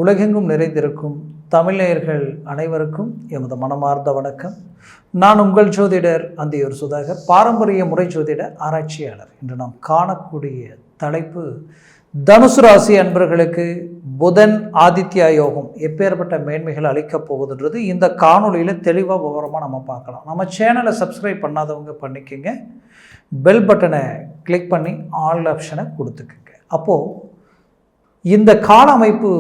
உலகெங்கும் நிறைந்திருக்கும் தமிழர்கள் அனைவருக்கும் எமது மனமார்ந்த வணக்கம். நான் உங்கள் ஜோதிடர் அந்தியூர் சுதாகர், பாரம்பரிய முறை ஜோதிட ஆராய்ச்சியாளர். இன்று நாம் காணக்கூடிய தலைப்பு தனுசு ராசி அன்பர்களுக்கு புதன் ஆதித்யா யோகம் எப்பேற்பட்ட மேன்மைகள் அளிக்கப் போகுதுன்றது இந்த காணொலியில் தெளிவாக விவரமாக நம்ம பார்க்கலாம். நம்ம சேனலை சப்ஸ்கிரைப் பண்ணாதவங்க பண்ணிக்கோங்க, பெல் பட்டனை கிளிக் பண்ணி ஆல் ஆப்ஷனை கொடுத்துக்குங்க. அப்போது இந்த கால அமைப்பு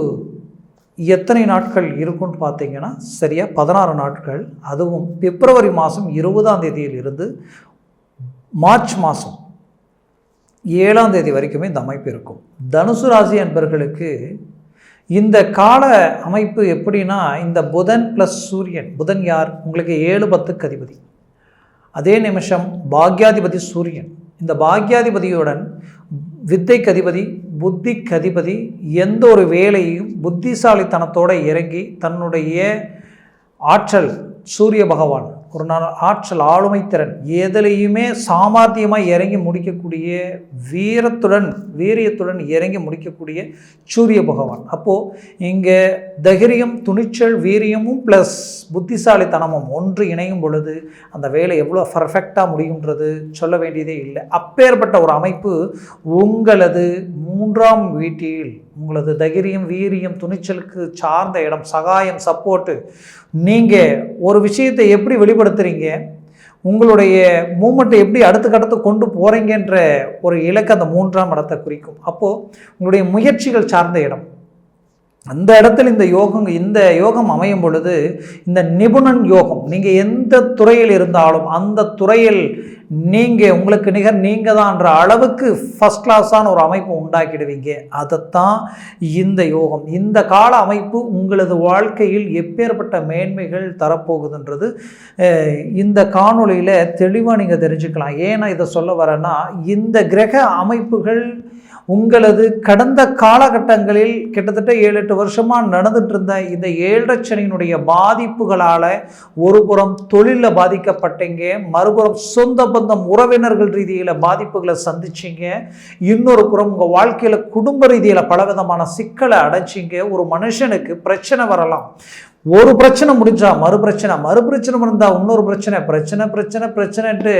எத்தனை நாட்கள் இருக்குன்னு பார்த்தீங்கன்னா சரியாக 16 நாட்கள். அதுவும் பிப்ரவரி மாதம் 20ஆம் தேதியிலிருந்து மார்ச் மாதம் 7ஆம் தேதி வரைக்குமே இந்த அமைப்பு இருக்கும். தனுசு ராசி அன்பர்களுக்கு இந்த கால அமைப்பு எப்படின்னா, இந்த புதன் ப்ளஸ் சூரியன், புதன் யார் உங்களுக்கு 7-10க்கு அதிபதி, அதே நிமிஷம் பாக்யாதிபதி சூரியன். இந்த பாக்யாதிபதியுடன் வித்தைக்கு அதிபதி, புத்திக்கு அதிபதி, எந்த ஒரு வேலையும் புத்திசாலித்தனத்தோடு இறங்கி தன்னுடைய ஆற்றல், சூரிய பகவான் ஒரு நாள் ஆற்றல், ஆளுமை திறன், எதிலையுமே சாமர்த்தியமாக இறங்கி முடிக்கக்கூடிய வீரியத்துடன் இறங்கி முடிக்கக்கூடிய சூரிய பகவான். அப்போது இங்கே தைரியம், துணிச்சல், வீரியமும் ப்ளஸ் புத்திசாலித்தனமும் ஒன்று இணையும் பொழுது அந்த வேலை எவ்வளோ பர்ஃபெக்டாக முடியுன்றது சொல்ல வேண்டியதே இல்லை. அப்பேற்பட்ட ஒரு அமைப்பு உங்களது 3ஆம் வீட்டில், உங்களது தைரியம், வீரியம், துணிச்சலுக்கு சார்ந்த இடம், சகாயம், சப்போர்ட்டு, நீங்கள் ஒரு விஷயத்தை எப்படி வெளிப்படுத்துகிறீங்க, உங்களுடைய மூமெண்ட்டை எப்படி அடுத்து கொண்டு போகிறீங்கன்ற ஒரு இலக்கு அந்த 3ஆம் இடத்தை குறிக்கும். அப்போது உங்களுடைய முயற்சிகள் சார்ந்த இடம், அந்த இடத்துல இந்த யோகம் அமையும் பொழுது இந்த நிபுணன் யோகம், நீங்கள் எந்த துறையில் இருந்தாலும் அந்த துறையில் உங்களுக்கு நிகர் நீங்கள் தான்ன்ற அளவுக்கு ஃபஸ்ட் கிளாஸான ஒரு அமைப்பு உண்டாக்கிடுவீங்க. அதைத்தான் இந்த யோகம், இந்த கால அமைப்பு உங்களது வாழ்க்கையில் எப்பேற்பட்ட மேன்மைகள் தரப்போகுதுன்றது இந்த காணொலியில் தெளிவாக நீங்கள் தெரிஞ்சுக்கலாம். ஏன்னா இதை சொல்ல வரேன்னா, இந்த கிரக அமைப்புகள் உங்களது கடந்த காலகட்டங்களில் கிட்டத்தட்ட 7-8 வருஷமாக நடந்துட்டு இருந்த இந்த 7.5 சனியினுடைய பாதிப்புகளால் ஒரு புறம் தொழிலில் பாதிக்கப்பட்டீங்க, மறுபுறம் சொந்த பந்தம் உறவினர்கள் ரீதியில் பாதிப்புகளை சந்திச்சிங்க, இன்னொரு புறம் உங்கள் வாழ்க்கையில் குடும்ப ரீதியில் பலவிதமான சிக்கலை அடைச்சிங்க. ஒரு மனுஷனுக்கு பிரச்சனை வரலாம், ஒரு பிரச்சனை முடிஞ்சா மறுபிரச்சனை இருந்தால் இன்னொரு பிரச்சனைன்ட்டு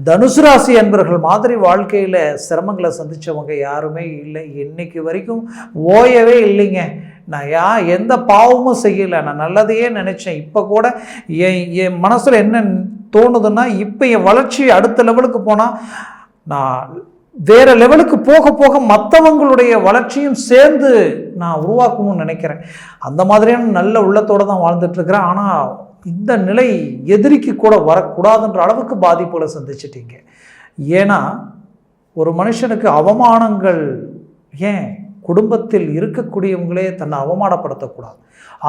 தனுசு ராசி அன்பர்கள் மாதிரி வாழ்க்கையில் சிரமங்களை சந்தித்தவங்க யாருமே இல்லை. இன்னைக்கு வரைக்கும் ஓயவே இல்லைங்க. நான் எந்த பாவமும் செய்யலை, நான் நல்லதையே நினச்சேன். இப்போ கூட என் மனசில் என்ன தோணுதுன்னா, இப்போ என் வளர்ச்சி அடுத்த லெவலுக்கு போனால் நான் வேறு லெவலுக்கு போக மற்றவங்களுடைய வளர்ச்சியும் சேர்ந்து நான் உருவாக்கணும்னு நினைக்கிறேன். அந்த மாதிரியான நல்ல உள்ளத்தோடு தான் வாழ்ந்துட்டுருக்கிறேன். ஆனால் இந்த நிலை எதிரிக்கு கூட வரக்கூடாதுன்ற அளவுக்கு பாதிப்புகளை சந்திச்சிட்டீங்க. ஏன்னா ஒரு மனுஷனுக்கு அவமானங்கள், ஏன் குடும்பத்தில் இருக்கக்கூடியவங்களே தன்னை அவமானப்படுத்தக்கூடாது,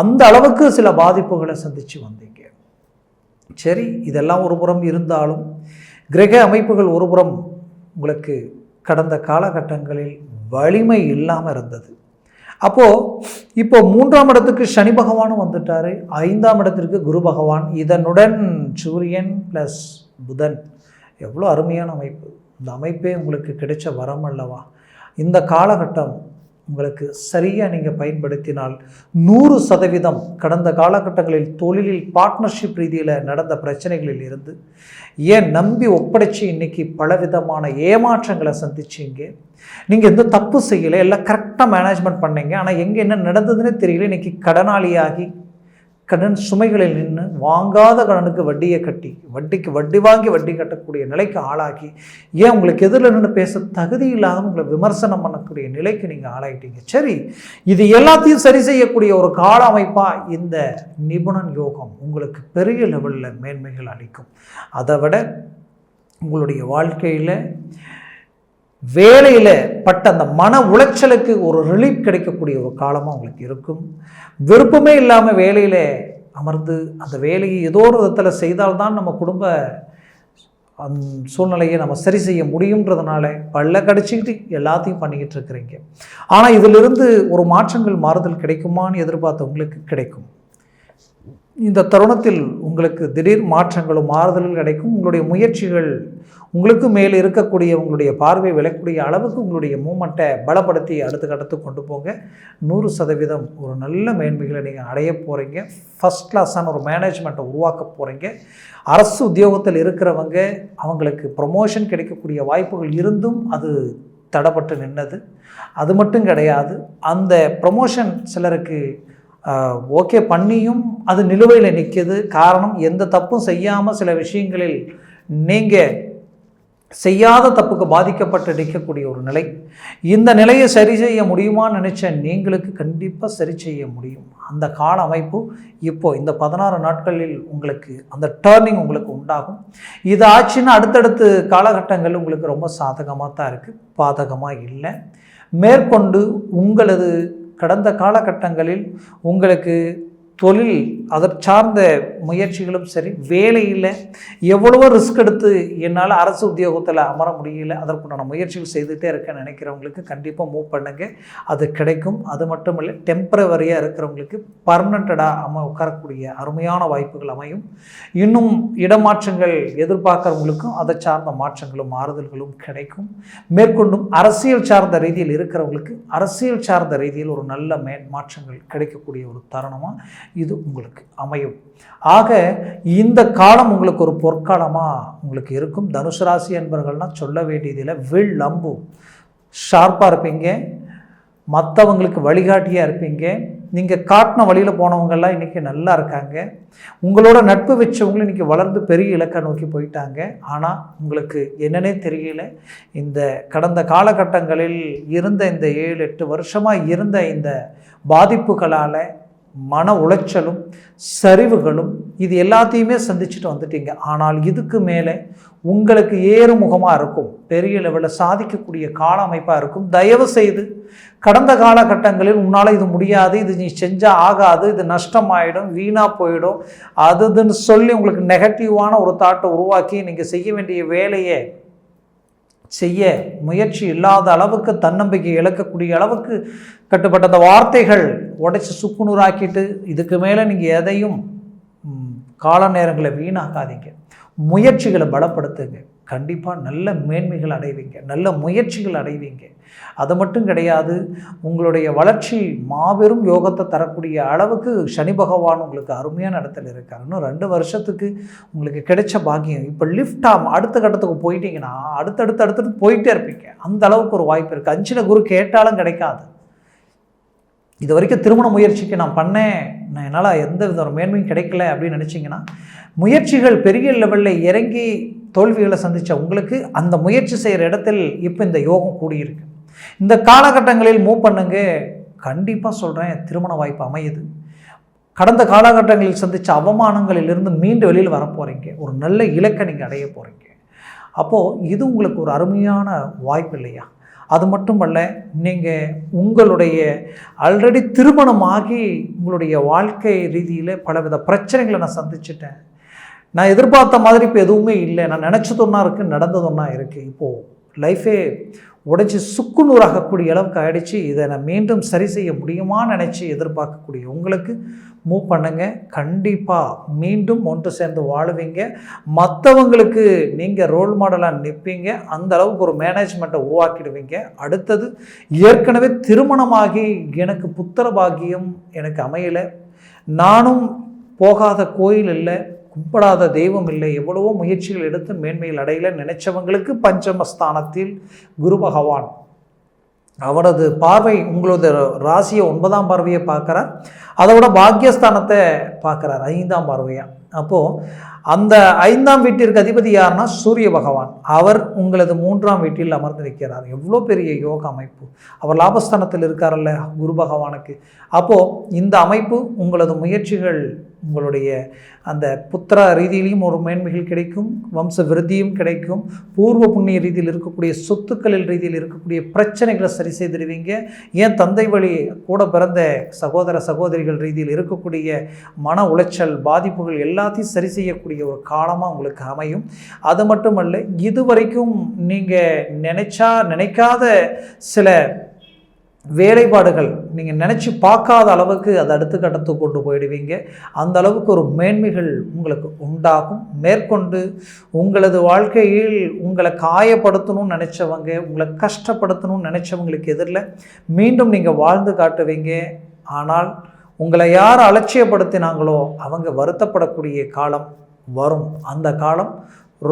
அந்த அளவுக்கு சில பாதிப்புகளை சந்தித்து வந்தீங்க. சரி, இதெல்லாம் ஒரு புறம் இருந்தாலும் கிரக அமைப்புகள் ஒரு புறம் உங்களுக்கு கடந்த காலகட்டங்களில் வலிமை இல்லாமல் இருந்தது. அப்போது இப்போ 3ஆம் இடத்துக்கு சனி பகவானும் வந்துட்டார், 5ஆம் இடத்திற்கு குரு பகவான், இதனுடன் சூரியன் ப்ளஸ் புதன். எவ்வளோ அருமையான அமைப்பு! இந்த அமைப்பே உங்களுக்கு கிடைச்ச வரம் அல்லவா? இந்த காலகட்டம் உங்களுக்கு சரியாக நீங்கள் பயன்படுத்தினால் 100% கடந்த காலகட்டங்களில் தொழிலில் பார்ட்னர்ஷிப் ரீதியில் நடந்த பிரச்சனைகளில் இருந்து ஏன் நம்பி ஒப்படைச்சி இன்றைக்கி பலவிதமான ஏமாற்றங்களை சந்திச்சிங்க. நீங்கள் எந்த தப்பு செய்யலை, எல்லாம் கரெக்டாக மேனேஜ்மெண்ட் பண்ணீங்க. ஆனால் எங்கே என்ன நடந்ததுன்னே தெரியல. இன்றைக்கி கடனாளியாகி கடன் சுமைகளில் நின்று வாங்காத கடனுக்கு வட்டியை கட்டி, வட்டிக்கு வட்டி வாங்கி வட்டி கட்டக்கூடிய நிலைக்கு ஆளாகி, ஏன் உங்களுக்கு எதிரில் நின்று பேச தகுதி இல்லாத உங்களை விமர்சனம் பண்ணக்கூடிய நிலைக்கு நீங்கள் ஆளாயிட்டீங்க. சரி, இது எல்லாத்தையும் சரி செய்யக்கூடிய ஒரு கால அமைப்பாக இந்த நிபுணன் யோகம் உங்களுக்கு பெரிய லெவலில் மேன்மைகள் அளிக்கும். அதை விட உங்களுடைய வாழ்க்கையில் வேலையில் பட்ட அந்த மன உளைச்சலுக்கு ஒரு ரிலீஃப் கிடைக்கக்கூடிய ஒரு காலமாக உங்களுக்கு இருக்கும். விருப்பமே இல்லாமல் வேலையில் அமர்ந்து அந்த வேலையை ஏதோ ஒரு விதத்தில் செய்தால்தான் நம்ம குடும்ப சூழ்நிலையை நம்ம சரி செய்ய முடியுன்றதுனால பல்ல கடிச்சிக்கிட்டு எல்லாத்தையும் பண்ணிக்கிட்டு இருக்கிறீங்க. ஆனால் இதிலிருந்து ஒரு மாற்றங்கள், மாறுதல் கிடைக்குமான்னு எதிர்பார்த்த உங்களுக்கு கிடைக்கும். இந்த தருணத்தில் உங்களுக்கு திடீர் மாற்றங்களும் மாறுதல்கள் கிடைக்கும். உங்களுடைய முயற்சிகள் உங்களுக்கு மேல் இருக்கக்கூடிய உங்களுடைய பார்வை விளக்கக்கூடிய அளவுக்கு உங்களுடைய மூமெண்ட்டை பலப்படுத்தி அடுத்த கட்டத்துக்கு கொண்டு போங்க. 100% ஒரு நல்ல மேன்மைகளை நீங்கள் அடைய போகிறீங்க. ஃபஸ்ட் கிளாஸான ஒரு மேனேஜ்மெண்ட்டை உருவாக்க போகிறீங்க. அரசு உத்தியோகத்தில் இருக்கிறவங்க அவங்களுக்கு ப்ரொமோஷன் கிடைக்கக்கூடிய வாய்ப்புகள் இருந்தும் அது தடைப்பட்டு நின்னது. அது மட்டும் கிடையாது, அந்த ப்ரொமோஷன் சிலருக்கு ஓகே பண்ணியும் அது நிலுவையில் நிற்கிது. காரணம், எந்த தப்பும் செய்யாமல் சில விஷயங்களில் நீங்கள் செய்யாத தப்புக்கு பாதிக்கப்பட்டு நிற்கக்கூடிய ஒரு நிலை. இந்த நிலையை சரி செய்ய முடியுமான்னு நினச்ச நீங்களுக்கு கண்டிப்பாக சரி செய்ய முடியும். அந்த கால அமைப்பு இப்போது இந்த 16 நாட்களில் உங்களுக்கு அந்த டேர்னிங் உங்களுக்கு உண்டாகும். இது ஆச்சுன்னா அடுத்தடுத்து காலகட்டங்கள் உங்களுக்கு ரொம்ப சாதகமாக தான் இருக்குது, பாதகமாக இல்லை. மேற்கொண்டு உங்களது கடந்த காலகட்டங்களில் உங்களுக்கு தொழில் அதை சார்ந்த முயற்சிகளும் சரி, வேலையில் எவ்வளவோ ரிஸ்க் எடுத்து என்னால் அரசு உத்தியோகத்தில் அமர முடியல, அதற்குண்டான முயற்சிகள் செய்துகிட்டே இருக்கேன்னு நினைக்கிறவங்களுக்கு கண்டிப்பாக மூவ் பண்ணுங்க, அது கிடைக்கும். அது மட்டும் இல்லை, டெம்பரவரியாக இருக்கிறவங்களுக்கு பர்மனெண்டடாக உட்காரக்கூடிய அருமையான வாய்ப்புகள் அமையும். இன்னும் இடமாற்றங்கள் எதிர்பார்க்குறவங்களுக்கும் அதை சார்ந்த மாற்றங்களும் மாறுதல்களும் கிடைக்கும். மேற்கொண்டும் அரசியல் சார்ந்த ரீதியில் இருக்கிறவங்களுக்கு அரசியல் சார்ந்த ரீதியில் ஒரு நல்ல மாற்றங்கள் கிடைக்கக்கூடிய ஒரு தருணமாக இது உங்களுக்கு அமையும். ஆக இந்த காலம் உங்களுக்கு ஒரு பொற்காலமாக உங்களுக்கு இருக்கும். தனுசு ராசி என்பவர்கள்னால் சொல்ல வேண்டியதில் வில் அம்பு ஷார்ப்பாக இருப்பீங்க, மற்றவங்களுக்கு வழிகாட்டியாக இருப்பீங்க. நீங்கள் காட்டின வழியில் போனவங்கெல்லாம் இன்றைக்கி நல்லா இருக்காங்க. உங்களோட நட்பு வச்சவங்களும் இன்றைக்கி வளர்ந்து பெரிய இலக்கை நோக்கி போயிட்டாங்க. ஆனால் உங்களுக்கு என்னன்னே தெரியல, இந்த கடந்த காலகட்டங்களில் இருந்த இந்த 7-8 வருஷமாக இருந்த இந்த பாதிப்புகளால் மன உளைச்சலும் சரிவுகளும் இது எல்லாத்தையுமே சந்திச்சுட்டு வந்துட்டீங்க. ஆனால் இதுக்கு மேலே உங்களுக்கு ஏறுமுகமாக இருக்கும், பெரிய லெவலில் சாதிக்கக்கூடிய கால அமைப்பாக இருக்கும். தயவு செய்து கடந்த காலகட்டங்களில் உன்னால் இது முடியாது, இது நீ செஞ்சால் ஆகாது, இது நஷ்டமாயிடும், வீணாக போயிடும், அதுன்னு சொல்லி உங்களுக்கு நெகட்டிவான ஒரு தாட்டை உருவாக்கி நீங்கள் செய்ய வேண்டிய வேலையை செய்ய முயற்சி இல்லாத அளவுக்கு, தன்னம்பிக்கை இழக்கக்கூடிய அளவுக்கு கட்டுப்பட்ட அந்த வார்த்தைகள் உடைச்சி சுக்குநூறாக்கிட்டு இதுக்கு மேலே நீங்கள் எதையும் கால நேரங்களை வீணாக்காதீங்க. முயற்சிகளை பலப்படுத்துங்க. கண்டிப்பாக நல்ல மேன்மைகள் அடைவீங்க, நல்ல முயற்சிகள் அடைவீங்க. அது மட்டும் கிடையாது, உங்களுடைய வளர்ச்சி மாபெரும் யோகத்தை தரக்கூடிய அளவுக்கு சனி பகவான் உங்களுக்கு அருமையான இடத்துல இருக்கார். இன்னும் 2 வருஷத்துக்கு உங்களுக்கு கிடைச்ச பாக்கியம். இப்போ லிஃப்டாக அடுத்த கட்டத்துக்கு போயிட்டீங்கன்னா அடுத்தடுத்து போயிட்டே இருப்பீங்க. அந்த அளவுக்கு ஒரு வாய்ப்பு இருக்குது. 5 குரு கேட்டாலும் கிடைக்காது. இது வரைக்கும் திருமண முயற்சிக்கு நான் பண்ணேன், என்னால் எந்த வித ஒரு மேன்மையும் கிடைக்கல அப்படின்னு நினச்சிங்கன்னா, முயற்சிகள் பெரிய லெவலில் இறங்கி தோல்விகளை சந்தித்த உங்களுக்கு அந்த முயற்சி செய்கிற இடத்தில் இப்போ இந்த யோகம் கூடியிருக்கு. இந்த காலகட்டங்களில் மூவ் பண்ணுங்க. கண்டிப்பாக சொல்கிறேன், திருமண வாய்ப்பு அமையுது. கடந்த காலகட்டங்களில் சந்தித்த அவமானங்களிலிருந்து மீண்டு வெளியில் வரப்போகிறீங்க. ஒரு நல்ல இலக்கை நீங்கள் அடைய போகிறீங்க. அப்போது இது உங்களுக்கு ஒரு அருமையான வாய்ப்பு இல்லையா? அது மட்டுமல்ல, நீங்கள் உங்களுடைய ஆல்ரெடி திருமணமாகி உங்களுடைய வாழ்க்கை ரீதியில் பலவித பிரச்சனைகளை நான் சந்திச்சிட்டேன். நான் எதிர்பார்த்த மாதிரி இப்போ எதுவுமே இல்லை, நான் நினச்சது ஒன்றா இருக்குது, நடந்தது ஒன்றா இருக்குது. இப்போது லைஃபே உடைச்சி சுக்குநூறாகக்கூடிய அளவுக்கு ஆகிடுச்சு, இதை நான் மீண்டும் சரி செய்ய முடியுமான்னு நினச்சி எதிர்பார்க்கக்கூடிய உங்களுக்கு மூவ் பண்ணுங்க. கண்டிப்பாக மீண்டும் ஒன்று சேர்ந்து வாழுவீங்க. மற்றவங்களுக்கு நீங்கள் ரோல் மாடலாக நிற்பீங்க. அந்த அளவுக்கு ஒரு மேனேஜ்மெண்ட்டை உருவாக்கிடுவீங்க. அடுத்தது, ஏற்கனவே திருமணமாகி எனக்கு புத்திர பாக்கியம் எனக்கு அமையலை, நானும் போகாத கோயில் இல்லை, கும்பிடாத தெய்வம் இல்லை, எவ்வளவோ முயற்சிகள் எடுத்து மேன்மையில் அடையல நினைச்சவங்களுக்கு பஞ்சமஸ்தானத்தில் குரு பகவான் அவரது பார்வை உங்களது ராசியை 9ஆம் பார்வையை பார்க்குறார். அதோட பாக்கியஸ்தானத்தை பார்க்குறார் 5ஆம் பார்வையாக. அப்போது அந்த 5ஆம் வீட்டிற்கு அதிபதி யாருன்னா சூரிய பகவான். அவர் உங்களது 3ஆம் வீட்டில் அமர்ந்திருக்கிறார். எவ்வளோ பெரிய யோக அமைப்பு! அவர் லாபஸ்தானத்தில் இருக்காரல்ல குரு பகவானுக்கு. அப்போது இந்த அமைப்பு உங்களது முயற்சிகள், உங்களுடைய அந்த புத்திர ரீதியிலையும் ஒரு மேன்மைகள் கிடைக்கும், வம்ச விருத்தியும் கிடைக்கும், பூர்வ புண்ணிய ரீதியில் இருக்கக்கூடிய சொத்துக்களில் ரீதியில் இருக்கக்கூடிய பிரச்சனைகளை சரி செய்திடுவீங்க. ஏன் தந்தை வழி கூட பிறந்த சகோதர சகோதரிகள் ரீதியில் இருக்கக்கூடிய மன உளைச்சல் பாதிப்புகள் எல்லாத்தையும் சரி செய்யக்கூடிய ஒரு காலமாக உங்களுக்கு அமையும். அது மட்டுமல்ல, இதுவரைக்கும் நீங்கள் நினைக்காத சில வேலைப்பாடுகள் நீங்கள் நினச்சி பார்க்காத அளவுக்கு அதை அடுத்த கட்டத்துக்கு கொண்டு போயிடுவீங்க. அந்த அளவுக்கு ஒரு மேன்மைகள் உங்களுக்கு உண்டாகும். மேற்கொண்டு உங்களது வாழ்க்கையில் உங்களை காயப்படுத்தணும்னு நினச்சவங்க, உங்களை கஷ்டப்படுத்தணும்னு நினச்சவங்களுக்கு எதிரில் மீண்டும் நீங்கள் வாழ்ந்து காட்டுவீங்க. ஆனால் உங்களை யார் அலட்சியப்படுத்தினாங்களோ அவங்க வருத்தப்படக்கூடிய காலம் வரும். அந்த காலம்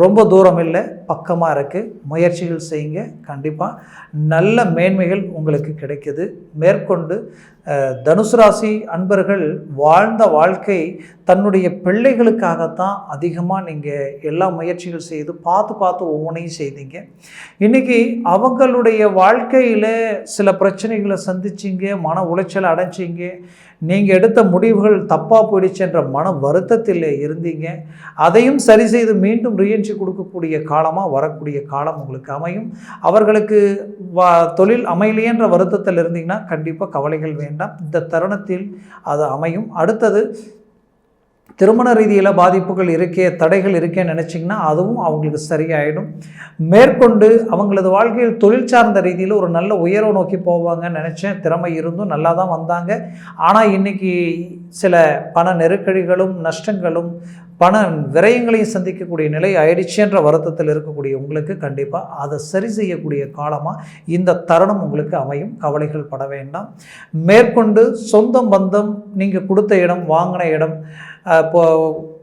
ரொம்ப தூரம் இல்லை, பக்கமாக இருக்குது. முயற்சிகள் செய்யுங்க, கண்டிப்பாக நல்ல மேன்மைகள் உங்களுக்கு கிடைக்குது. மேற்கொண்டு தனுசு ராசி அன்பர்கள் வாழ்ந்த வாழ்க்கை தன்னுடைய பிள்ளைகளுக்காகத்தான் அதிகமாக நீங்கள் எல்லா முயற்சிகள் செய்து பார்த்து ஒவ்வொன்றையும் செய்தீங்க. இன்றைக்கி அவங்களுடைய வாழ்க்கையில் சில பிரச்சனைகளை சந்திச்சிங்க, மன உளைச்சலை அடைஞ்சிங்க, நீங்கள் எடுத்த முடிவுகள் தப்பாக போயிடுச்சுன்ற மன வருத்தத்தில் இருந்தீங்க. அதையும் சரி செய்து மீண்டும் ரீஎன்ட்ரி கொடுக்கக்கூடிய காலமாக வரக்கூடிய காலம் உங்களுக்கு அமையும். அவர்களுக்கு தொழில் அமையலையேன்ற வருத்தத்தில் இருந்தீங்கன்னா கண்டிப்பாக கவலைகள் வேண்டாம். இந்த தருணத்தில் அது அமையும். அடுத்தது திருமண ரீதியில் பாதிப்புகள் இருக்கே, தடைகள் இருக்கேன்னு நினச்சிங்கன்னா அதுவும் அவங்களுக்கு சரியாயிடும். மேற்கொண்டு அவங்களது வாழ்க்கையில் தொழில் சார்ந்த ரீதியில் ஒரு நல்ல உயர்வை நோக்கி போவாங்கன்னு நினச்சேன். திறமை இருந்தும் நல்லா தான் வந்தாங்க. ஆனால் இன்றைக்கி சில பண நெருக்கடிகளும் நஷ்டங்களும் பண விரயங்களையும் சந்திக்கக்கூடிய நிலை ஆயிடுச்சுன்ற வருத்தத்தில் இருக்கக்கூடிய உங்களுக்கு கண்டிப்பாக அதை சரி செய்யக்கூடிய காலமாக இந்த தருணம் உங்களுக்கு அமையும். கவலைகள் பட வேண்டாம். மேற்கொண்டு சொந்தம் பந்தம், நீங்கள் கொடுத்த இடம், வாங்கின இடம்,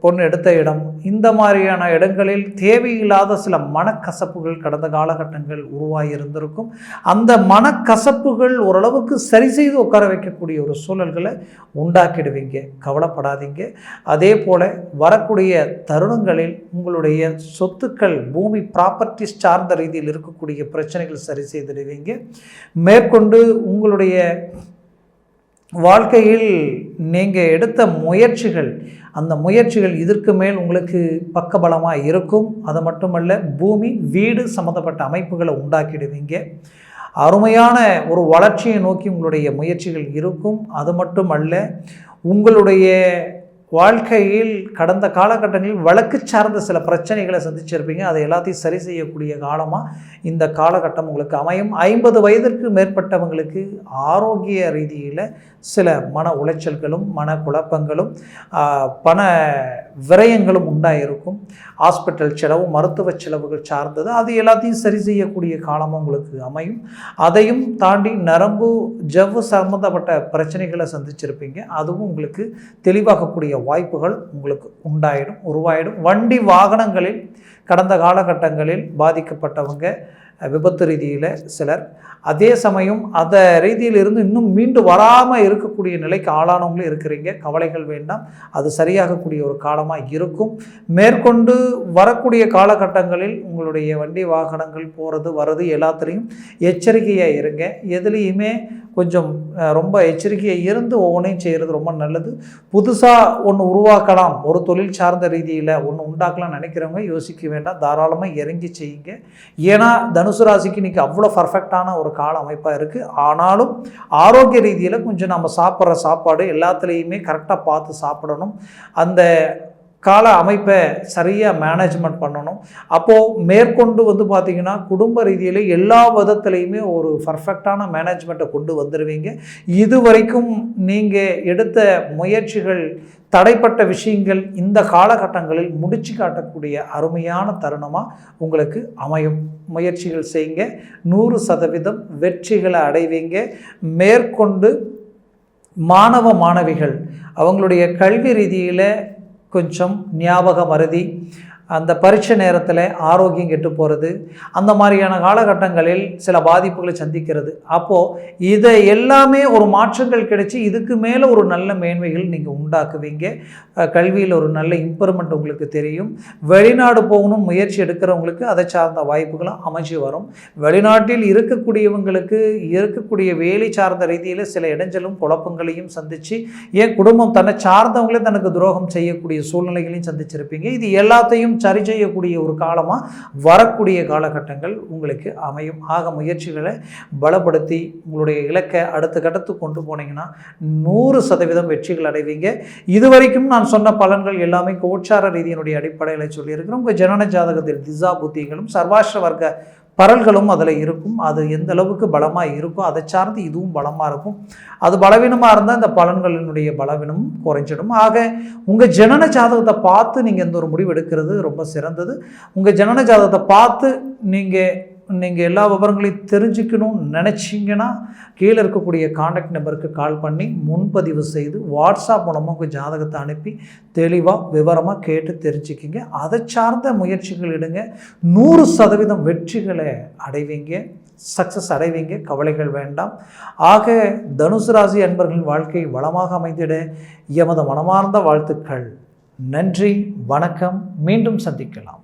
பொண்ணு எடுத்த இடம், இந்த மாதிரியான இடங்களில் தேவையில்லாத சில மனக்கசப்புகள் கடந்த காலகட்டங்கள் உருவாகி இருந்திருக்கும். அந்த மனக்கசப்புகள் ஓரளவுக்கு சரி செய்து உட்கார வைக்கக்கூடிய ஒரு சூழல்களை உண்டாக்கிடுவீங்க. கவலைப்படாதீங்க. அதே போல் வரக்கூடிய தருணங்களில் உங்களுடைய சொத்துக்கள், பூமி, ப்ராப்பர்ட்டிஸ் சார்ந்த ரீதியில் இருக்கக்கூடிய பிரச்சனைகள் சரி செய்திடுவீங்க. மேற்கொண்டு உங்களுடைய வாழ்க்கையில் நீங்கள் எடுத்த முயற்சிகள், அந்த முயற்சிகள் இதற்கு மேல் உங்களுக்கு பக்கபலமாக இருக்கும். அது மட்டுமல்ல, பூமி, வீடு சம்மந்தப்பட்ட அமைப்புகளை உண்டாக்கிடுவீங்க. அருமையான ஒரு வளர்ச்சியை நோக்கி உங்களுடைய முயற்சிகள் இருக்கும். அது மட்டுமல்ல, உங்களுடைய வாழ்க்கையில் கடந்த காலகட்டங்களில் வழக்கு சார்ந்த சில பிரச்சனைகளை சந்திச்சிருப்பீங்க. அதை எல்லாத்தையும் சரி செய்யக்கூடிய காலமாக இந்த காலகட்டம் உங்களுக்கு அமையும். 50 வயதிற்கு மேற்பட்டவங்களுக்கு ஆரோக்கிய ரீதியில் சில மன உளைச்சல்களும் மன குழப்பங்களும் பண விரயங்களும் உண்டாயிருக்கும். ஹாஸ்பிட்டல் செலவு, மருத்துவ செலவுகள் சார்ந்தது, அது எல்லாத்தையும் சரி செய்யக்கூடிய காலமும் உங்களுக்கு அமையும். அதையும் தாண்டி நரம்பு ஜவ்வு சம்பந்தப்பட்ட பிரச்சனைகளை சந்திச்சிருப்பீங்க. அதுவும் உங்களுக்கு தெளிவாகக்கூடிய வாய்ப்புகள் உங்களுக்கு உருவாயிடும். வண்டி வாகனங்களில் கடந்த காலகட்டங்களில் பாதிக்கப்பட்டவங்க, விபத்து ரீதியில் சிலர், அதே சமயம் அந்த ரீதியில் இருந்து இன்னும் மீண்டு வராமல் இருக்கக்கூடிய நிலைக்கு ஆளானவங்களும் இருக்கிறீங்க. கவலைகள் வேண்டாம், அது சரியாகக்கூடிய ஒரு காலமாக இருக்கும். மேற்கொண்டு வரக்கூடிய காலகட்டங்களில் உங்களுடைய வண்டி வாகனங்கள் போகிறது வர்றது எல்லாத்துலேயும் எச்சரிக்கையாக இருங்க. எதுலேயுமே கொஞ்சம் ரொம்ப எச்சரிக்கையாக இருந்து ஒவ்வொன்றையும் செய்கிறது ரொம்ப நல்லது. புதுசாக ஒன்று உருவாக்கலாம், ஒரு தொழில் சார்ந்த ரீதியில் ஒன்று உண்டாக்கலாம்னு நினைக்கிறவங்க யோசிக்க வேண்டாம், தாராளமாக இறங்கி செய்யுங்க. ஏன்னா தனுசு ராசிக்கு இன்றைக்கி அவ்வளோ பர்ஃபெக்டான ஒரு கால அமைப்பாக இருக்குது. ஆனாலும் ஆரோக்கிய ரீதியில் கொஞ்சம் நம்ம சாப்பிட்ற சாப்பாடு எல்லாத்துலேயுமே கரெக்டாக பார்த்து சாப்பிடணும். அந்த கால அமைப்பை சரியாக மேனேஜ்மெண்ட் பண்ணணும். அப்போது மேற்கொண்டு பார்த்திங்கன்னா குடும்ப ரீதியில் எல்லா விதத்துலேயுமே ஒரு பர்ஃபெக்டான மேனேஜ்மெண்ட்டை கொண்டு வந்துடுவீங்க. இது வரைக்கும் நீங்கள் எடுத்த முயற்சிகள், தடைப்பட்ட விஷயங்கள் இந்த காலகட்டங்களில் முடிச்சு காட்டக்கூடிய அருமையான தருணமாக உங்களுக்கு அமையும். முயற்சிகள் செய்யுங்க, 100% வெற்றிகளை அடைவீங்க. மேற்கொண்டு மாணவ மாணவிகள் அவங்களுடைய கல்வி ரீதியில் கொஞ்சம் ஞாபக மறதி, அந்த பரீட்சை நேரத்தில் ஆரோக்கியம் கெட்டு போகிறது, அந்த மாதிரியான காலகட்டங்களில் சில பாதிப்புகளை சந்திக்கிறது. அப்போது இதை எல்லாமே ஒரு மாற்றங்கள் கிடைச்சி இதுக்கு மேலே ஒரு நல்ல மேன்மைகள் நீங்கள் உண்டாக்குவீங்க. கல்வியில் ஒரு நல்ல இம்ப்ரூவ்மெண்ட் உங்களுக்கு தெரியும். வெளிநாடு போகணும் முயற்சி எடுக்கிறவங்களுக்கு அதை சார்ந்த வாய்ப்புகளும் அமைச்சு வரும். வெளிநாட்டில் இருக்கக்கூடியவங்களுக்கு இருக்கக்கூடிய வேலை சார்ந்த ரீதியில் சில இடைஞ்சலும் குழப்பங்களையும் சந்தித்து, ஏன் குடும்பம் தன்னை சார்ந்தவங்களே தனக்கு துரோகம் செய்யக்கூடிய சூழ்நிலைகளையும் சந்திச்சிருப்பீங்க. இது எல்லாத்தையும் சரி செய்யக்கூடிய ஒரு காலமாக வரக்கூடிய காலகட்டங்கள் உங்களுக்கு அமையும். ஆக முயற்சிகளை பலப்படுத்தி உங்களுடைய இலக்கை அடுத்த கட்டத்துக்கு கொண்டு போனீங்கன்னா 100% வெற்றிகள் அடைவீங்க. இதுவரைக்கும் நான் சொன்ன பலன்கள் எல்லாமே கோச்சார ரீதியினுடைய அடிப்படையில் சொல்லியிருக்கிறோம். உங்கள் ஜனன ஜாதகத்தில் திசா புத்திகளும் சர்வாஷ்ட வர்க்க பரல்களும் அதில் இருக்கும். அது எந்த அளவுக்கு பலமாக இருக்கோ அதை சார்ந்து இதுவும் பலமாக இருக்கும். அது பலவீனமாக இருந்தால் இந்த பலன்களினுடைய பலவீனமும் குறைஞ்சிடும். ஆக உங்கள் ஜனன ஜாதகத்தை பார்த்து நீங்கள் எந்த ஒரு முடிவு எடுக்கிறது ரொம்ப சிறந்தது. உங்கள் ஜனன ஜாதகத்தை பார்த்து நீங்கள் எல்லா விவரங்களையும் தெரிஞ்சுக்கணும்னு நினச்சிங்கன்னா கீழே இருக்கக்கூடிய காண்டாக்ட் நம்பருக்கு கால் பண்ணி முன்பதிவு செய்து வாட்ஸ்அப் மூலமாக உங்கள் ஜாதகத்தை அனுப்பி தெளிவாக விவரமாக கேட்டு தெரிஞ்சுக்கிங்க. அதை சார்ந்த முயற்சிகள் எடுங்க. 100% வெற்றிகளை அடைவீங்க, சக்ஸஸ் அடைவீங்க, கவலைகள் வேண்டாம். ஆக தனுசு ராசி அன்பர்களின் வாழ்க்கை வளமாக அமைந்திட எமது மனமார்ந்த வாழ்த்துக்கள். நன்றி, வணக்கம். மீண்டும் சந்திக்கலாம்.